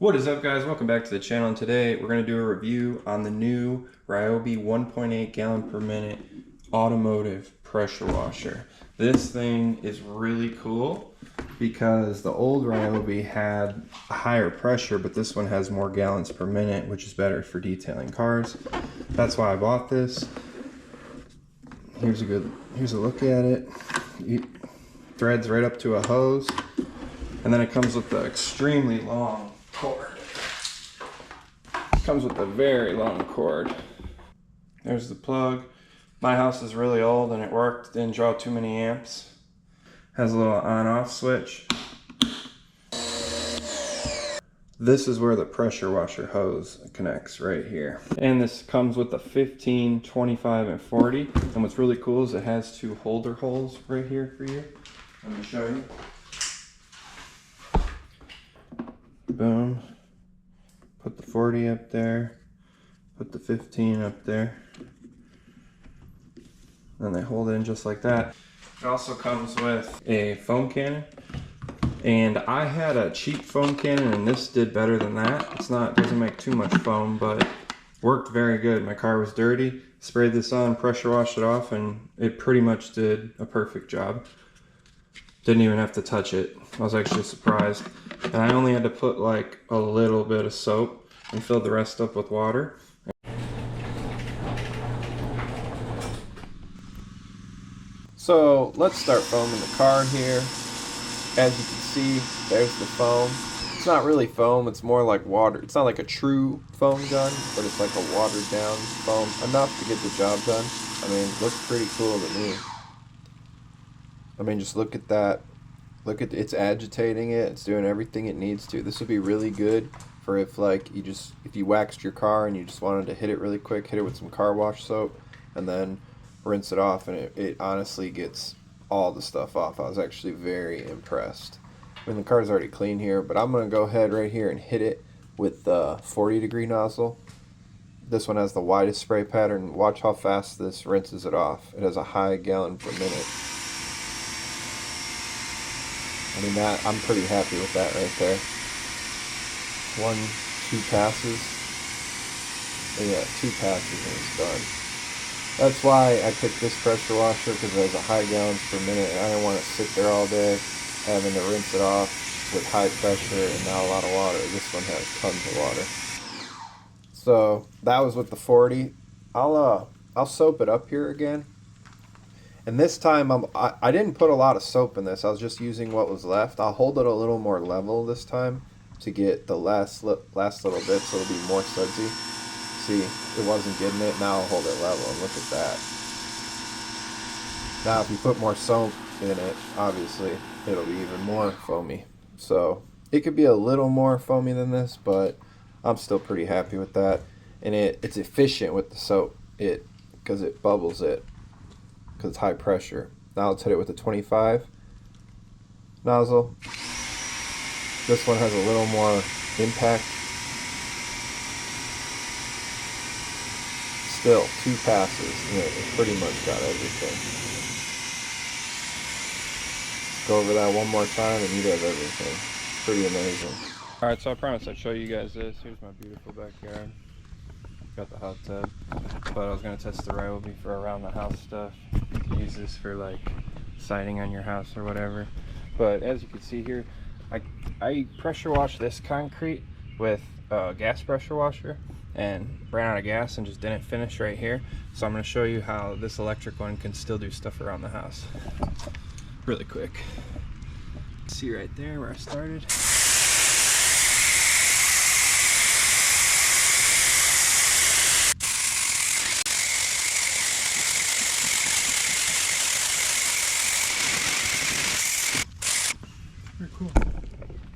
What is up, guys? Welcome back to the channel, and today we're going to do a review on the new Ryobi 1.8 gallon per minute automotive pressure washer. This thing is really cool because the old Ryobi had a higher pressure, but this one has more gallons per minute, which is better for detailing cars. That's why I bought this. Here's a look at it. It threads right up to a hose, and then it comes with the extremely long cord. Comes with a very long cord. There's the plug. My house is really old and it worked, didn't draw too many amps. Has a little on-off switch. This is where the pressure washer hose connects, right here. And this comes with a 15, 25, and 40. And what's really cool is it has two holder holes right here for you. Let me show you. Boom. Put the 40 up there, put the 15 up there, and they hold in just like that. It also comes with a foam cannon, and I had a cheap foam cannon and this did better than that. Doesn't make too much foam, but worked very good. My car was dirty, sprayed this on, pressure washed it off, and it pretty much did a perfect job. Didn't even have to touch it. I was actually surprised. And I only had to put like a little bit of soap and fill the rest up with water. So let's start foaming the car here. As you can see, there's the foam. It's not really foam, it's more like water. It's not like a true foam gun, but it's like a watered down foam. Enough to get the job done. I mean, it looks pretty cool to me. I mean, just look at that. Look at it's agitating it. It's doing everything it needs to. This would be really good for if you waxed your car and you just wanted to hit it really quick, hit it with some car wash soap, and then rinse it off, and it honestly gets all the stuff off. I was actually very impressed. I mean, the car's already clean here, but I'm gonna go ahead right here and hit it with the 40-degree nozzle. This one has the widest spray pattern. Watch how fast this rinses it off. It has a high gallon per minute. I mean, I'm pretty happy with that right there. 2 passes. Yeah, 2 passes and it's done. That's why I picked this pressure washer, because it has a high gallons per minute, and I didn't want to sit there all day having to rinse it off with high pressure and not a lot of water. This one has tons of water. So that was with the 40. I'll soap it up here again. And this time I didn't put a lot of soap in this. I was just using what was left. I'll hold it a little more level this time to get the last little bit, so it'll be more sudsy. See, it wasn't getting it. Now I'll hold it level, and look at that. Now if you put more soap in it, obviously it'll be even more foamy. So it could be a little more foamy than this, but I'm still pretty happy with that. And it's efficient with the soap, because it bubbles it, because it's high pressure. Now let's hit it with a 25 nozzle. This one has a little more impact. Still 2 passes, and it pretty much got everything. Go over that one more time and you'd have everything. It's pretty amazing. Alright, so I promised I'd show you guys this. Here's my beautiful backyard. Got the hot tub, but I was going to test the Ryobi for around the house stuff. You can use this for like siding on your house or whatever. But as you can see here, I pressure washed this concrete with a gas pressure washer and ran out of gas and just didn't finish right here. So I'm going to show you how this electric one can still do stuff around the house really quick. See right there where I started.